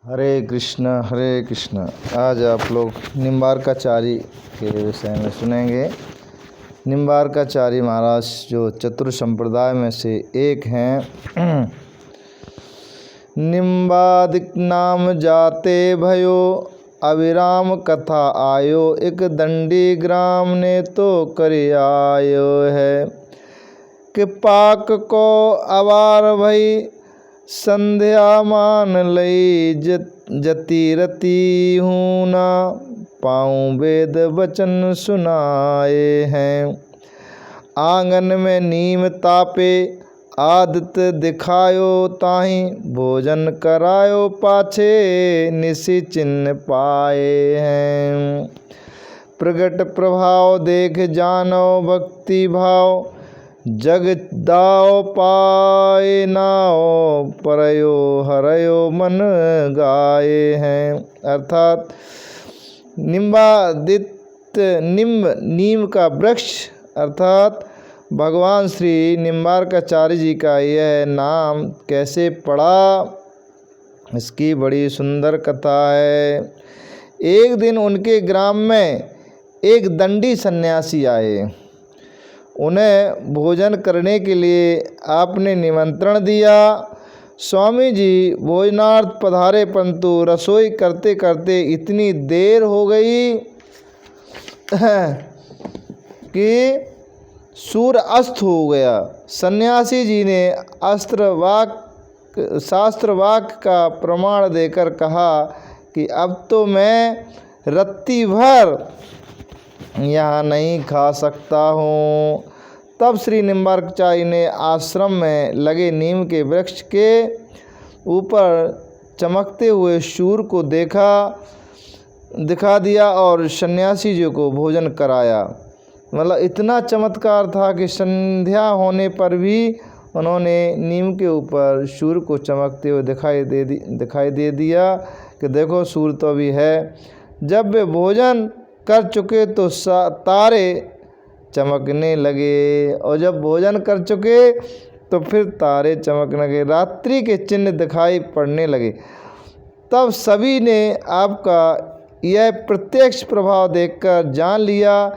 हरे कृष्ण। आज आप लोग निम्बार्काचार्य के विषय में सुनेंगे। निम्बार्काचार्य महाराज जो चतुर संप्रदाय में से एक हैं। निम्बादिक नाम जाते भयो, अविराम कथा आयो, एक दंडी ग्राम ने तो कर आयो है। कि पाक को अवार भई, संध्या मान लई, जति रति हूँ ना पाऊँ, वेद वचन सुनाए हैं। आंगन में नीम तापे, आदित्य दिखायो ताहि, भोजन करायो पाछे, निशि चिन्ह पाए हैं। प्रगट प्रभाव देख जानो भक्ति भाव, जग दाओ पाए नाओ, परयो हरयो मन गाए हैं। अर्थात नीम का वृक्ष अर्थात भगवान श्री निम्बार्काचार्य जी का यह नाम कैसे पड़ा, इसकी बड़ी सुंदर कथा है। एक दिन उनके ग्राम में एक दंडी सन्यासी आए। उन्हें भोजन करने के लिए आपने निमंत्रण दिया। स्वामी जी भोजनार्थ पधारे, परंतु रसोई करते करते इतनी देर हो गई कि सूर्य अस्त हो गया। सन्यासी जी ने शास्त्र वाक्य का प्रमाण देकर कहा कि अब तो मैं रत्ती भर यहाँ नहीं खा सकता हूँ। तब श्री निम्बार्काचार्य ने आश्रम में लगे नीम के वृक्ष के ऊपर चमकते हुए सूर्य को दिखा दिया और सन्यासी जी को भोजन कराया। मतलब इतना चमत्कार था कि संध्या होने पर भी उन्होंने नीम के ऊपर सूर्य को चमकते हुए दिखाई दे दिया कि देखो सूर्य तो अभी है। जब वे भोजन कर चुके तो तारे चमकने लगे, और जब भोजन कर चुके तो फिर तारे चमकने लगे, रात्रि के चिन्ह दिखाई पड़ने लगे। तब सभी ने आपका यह प्रत्यक्ष प्रभाव देखकर जान लिया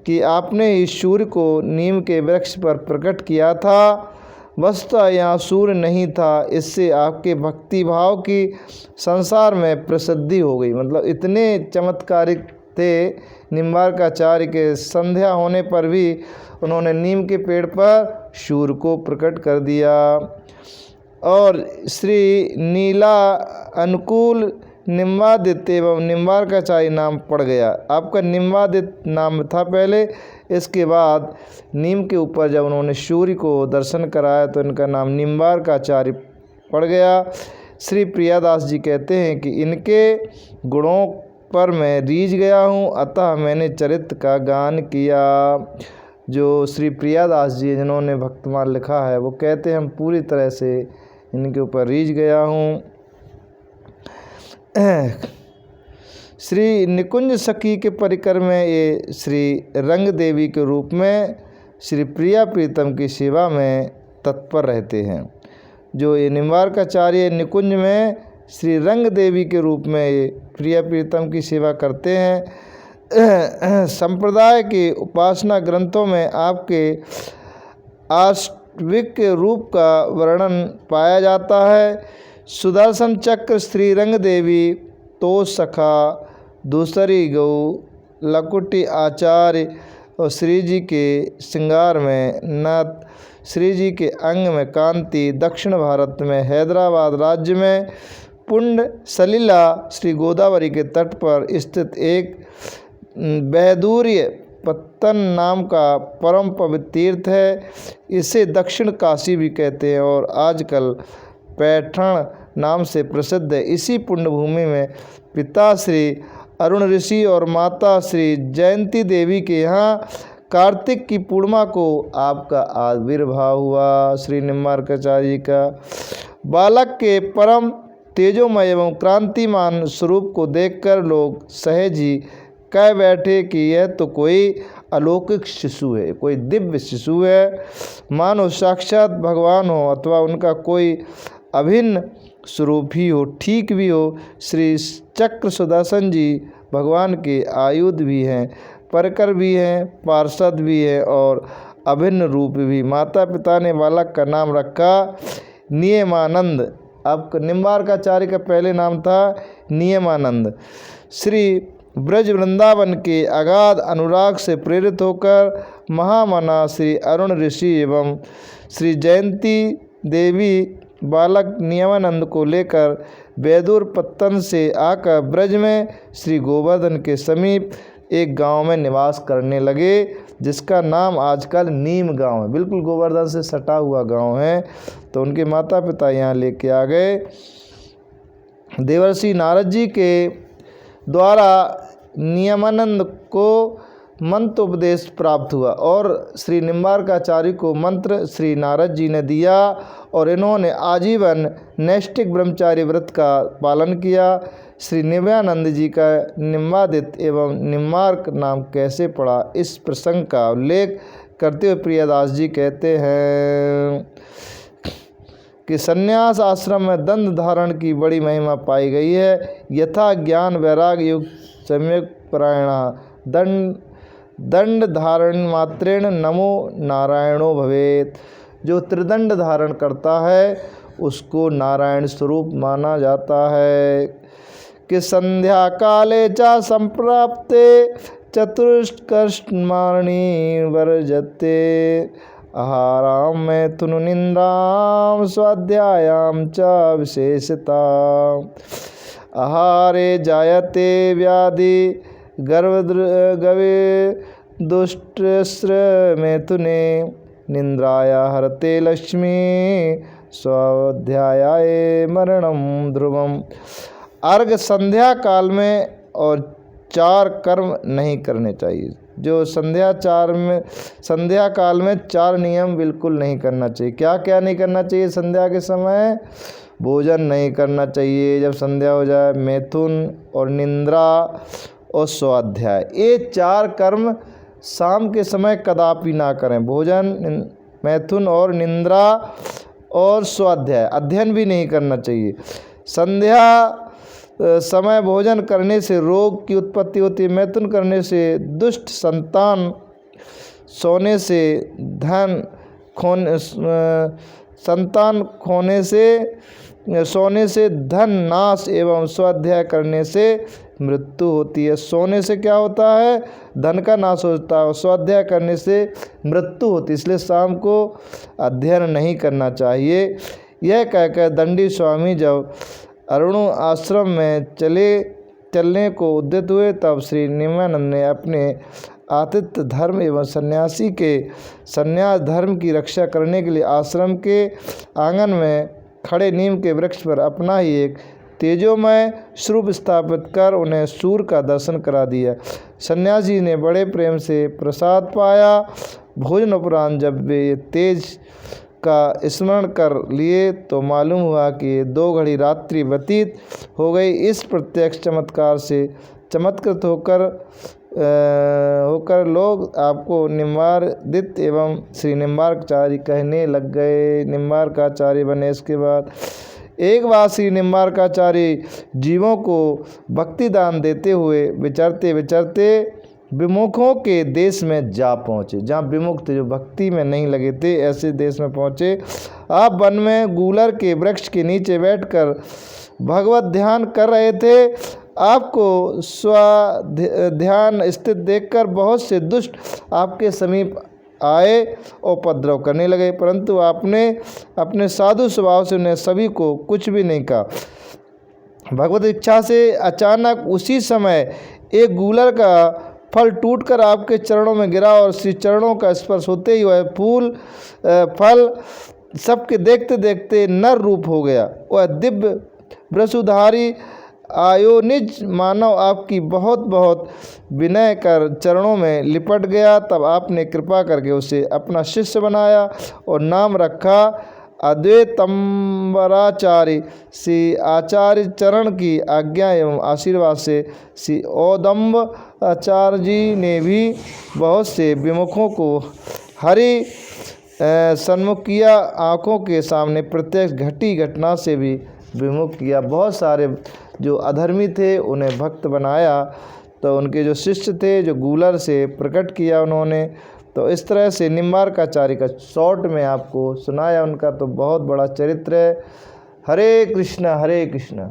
कि आपने ही सूर्य को नीम के वृक्ष पर प्रकट किया था। वस्तुतः यहाँ सूर्य नहीं था, इससे आपके भक्ति भाव की संसार में प्रसिद्धि हो गई। मतलब इतने चमत्कारिक थे निम्बार्काचार्य के। संध्या होने पर भी उन्होंने नीम के पेड़ पर सूर्य को प्रकट कर दिया। और श्री नीला अनुकूल निम्बादित्य एवं निम्बार्काचार्य नाम पड़ गया। आपका निम्बादित्य नाम था पहले, इसके बाद नीम के ऊपर जब उन्होंने सूर्य को दर्शन कराया तो इनका नाम निम्बार्काचार्य पड़ गया। श्री प्रियादास जी कहते हैं कि इनके गुणों पर मैं रीझ गया हूँ, अतः मैंने चरित्र का गान किया। जो श्री प्रियादास जी जिन्होंने भक्तमाल लिखा है वो कहते हैं हम पूरी तरह से इनके ऊपर रीझ गया हूँ। श्री निकुंज सखी के परिकर में ये श्री रंग देवी के रूप में श्री प्रिया प्रीतम की सेवा में तत्पर रहते हैं। जो ये निम्बार्काचार्य निकुंज में श्री रंग देवी के रूप में ये प्रिया प्रीतम की सेवा करते हैं। संप्रदाय के उपासना ग्रंथों में आपके आष्टविक रूप का वर्णन पाया जाता है। सुदर्शन चक्र श्री रंग देवी, तो सखा, दूसरी गौ, लकुटी आचार्य और श्री जी के श्रृंगार में नथ, श्री जी के अंग में कांति, दक्षिण भारत में हैदराबाद राज्य में पुंड सलीला श्री गोदावरी के तट पर स्थित एक बहदूर्य पत्तन नाम का परम पवित्र तीर्थ है। इसे दक्षिण काशी भी कहते हैं और आजकल पैठण नाम से प्रसिद्ध है। इसी पुण्य भूमि में पिता श्री अरुण ऋषि और माता श्री जयंती देवी के यहाँ कार्तिक की पूर्णिमा को आपका आविर्भाव हुआ। श्री निम्बार्काचार्य का बालक के परम तेजोमय एवं क्रांतिमान स्वरूप को देखकर लोग सहज ही कह बैठे कि यह तो कोई अलौकिक शिशु है, कोई दिव्य शिशु है, मानो साक्षात भगवान हो अथवा उनका कोई अभिन्न स्वरूप ही हो, ठीक भी हो। श्री चक्र सुदर्शन जी भगवान के आयुध भी हैं, परकर भी हैं, पार्षद भी हैं और अभिन्न रूप भी। माता पिता ने बालक का नाम रखा नियमानंद। अब निम्बार्काचार्य का पहले नाम था नियमानंद। श्री ब्रज वृंदावन के अगाध अनुराग से प्रेरित होकर महामना श्री अरुण ऋषि एवं श्री जयंती देवी बालक नियमानंद को लेकर बैदूर पत्तन से आकर ब्रज में श्री गोवर्धन के समीप एक गांव में निवास करने लगे, जिसका नाम आजकल नीम गांव है। बिल्कुल गोवर्धन से सटा हुआ गांव है। तो उनके माता पिता यहाँ लेके आ गए। देवर्षि नारद जी के द्वारा नियमानंद को मंत्र उपदेश प्राप्त हुआ और श्री निम्बार्काचार्य को मंत्र श्री नारद जी ने दिया और इन्होंने आजीवन नैष्ठिक ब्रह्मचार्य व्रत का पालन किया। श्री निम्बानंद जी का निम्बादित एवं निम्बार्क नाम कैसे पड़ा, इस प्रसंग का उल्लेख करते हुए प्रियदास जी कहते हैं कि संन्यास आश्रम में दंड धारण की बड़ी महिमा पाई गई है। यथा ज्ञान वैराग युक्त सम्यक परायण दंड धारण मात्रेण नमो नारायणो भवेत। जो त्रिदंड धारण करता है उसको नारायण स्वरूप माना जाता है। कि संध्या काले चा संप्राप्ते चतुष्कर्षमाणी वर्जते आहाराम मैथुन निंद्राम स्वाध्यायाम च विशेषता। आहारे जायते व्याधि गवे दुष्टस्र मैथुने निंद्राया हरते लक्ष्मी स्वाध्यायाय मरणम ध्रुवम। अर्घ संध्या काल में और 4 कर्म नहीं करने चाहिए। जो संध्या काल में 4 नियम बिल्कुल नहीं करना चाहिए। क्या क्या नहीं करना चाहिए संध्या के समय? भोजन नहीं करना चाहिए जब संध्या हो जाए, मैथुन और निंद्रा और स्वाध्याय, ये 4 कर्म शाम के समय कदापि ना करें। भोजन, मैथुन और निंद्रा और स्वाध्याय, अध्ययन भी नहीं करना चाहिए। संध्या समय भोजन करने से रोग की उत्पत्ति होती है, मैथुन करने से दुष्ट संतान, सोने से धन सोने से धन नाश एवं स्वाध्याय करने से मृत्यु होती है। सोने से क्या होता है? धन का नाश होता है, स्वाध्याय करने से मृत्यु होती है। इसलिए शाम को अध्ययन नहीं करना चाहिए। यह कहकर दंडी स्वामी जब अरुणु आश्रम में चलने को उद्यत हुए, तब श्री निम्बानंद ने अपने आतिथ्य धर्म एवं सन्यासी के सन्यास धर्म की रक्षा करने के लिए आश्रम के आंगन में खड़े नीम के वृक्ष पर अपना ही एक तेजोमय स्वरूप स्थापित कर उन्हें सूर्य का दर्शन करा दिया। सन्यासी ने बड़े प्रेम से प्रसाद पाया। भोजन उपरांत जब वे तेज का स्मरण कर लिए तो मालूम हुआ कि 2 घड़ी रात्रि व्यतीत हो गई। इस प्रत्यक्ष चमत्कार से चमत्कृत होकर लोग आपको निम्बार्दित एवं श्री निम्बार्काचार्य कहने लग गए। निम्बार्काचार्य बने। इसके बाद एक बार श्री निम्बार्काचार्य जीवों को भक्ति दान देते हुए विचरते विचरते विमुखों के देश में जा पहुँचे। जहाँ विमुख थे, जो भक्ति में नहीं लगे थे, ऐसे देश में पहुँचे। आप वन में गूलर के वृक्ष के नीचे बैठकर भगवत ध्यान कर रहे थे। आपको ध्यान स्थित देखकर बहुत से दुष्ट आपके समीप आए और उपद्रव करने लगे, परंतु आपने अपने साधु स्वभाव से उन्हें सभी को कुछ भी नहीं कहा। भगवत इच्छा से अचानक उसी समय एक गूलर का फल टूटकर आपके चरणों में गिरा और श्री चरणों का स्पर्श होते ही वह फल सबके देखते देखते नर रूप हो गया। वह दिव्य वृषधारी आयोनिज मानव आपकी बहुत बहुत विनय कर चरणों में लिपट गया। तब आपने कृपा करके उसे अपना शिष्य बनाया और नाम रखा अद्वैतम्बराचार्य। श्री आचार्य चरण की आज्ञा एवं आशीर्वाद से श्री औदम्ब आचार्य जी ने भी बहुत से विमुखों को हरि सन्मुखिया आँखों के सामने प्रत्यक्ष घटी घटना से भी विमुख किया। बहुत सारे जो अधर्मी थे उन्हें भक्त बनाया। तो उनके जो शिष्य थे जो गूलर से प्रकट किया उन्होंने। तो इस तरह से निम्बार्काचार्य का शॉर्ट में आपको सुनाया उनका तो बहुत बड़ा चरित्र है। हरे कृष्णा हरे कृष्णा।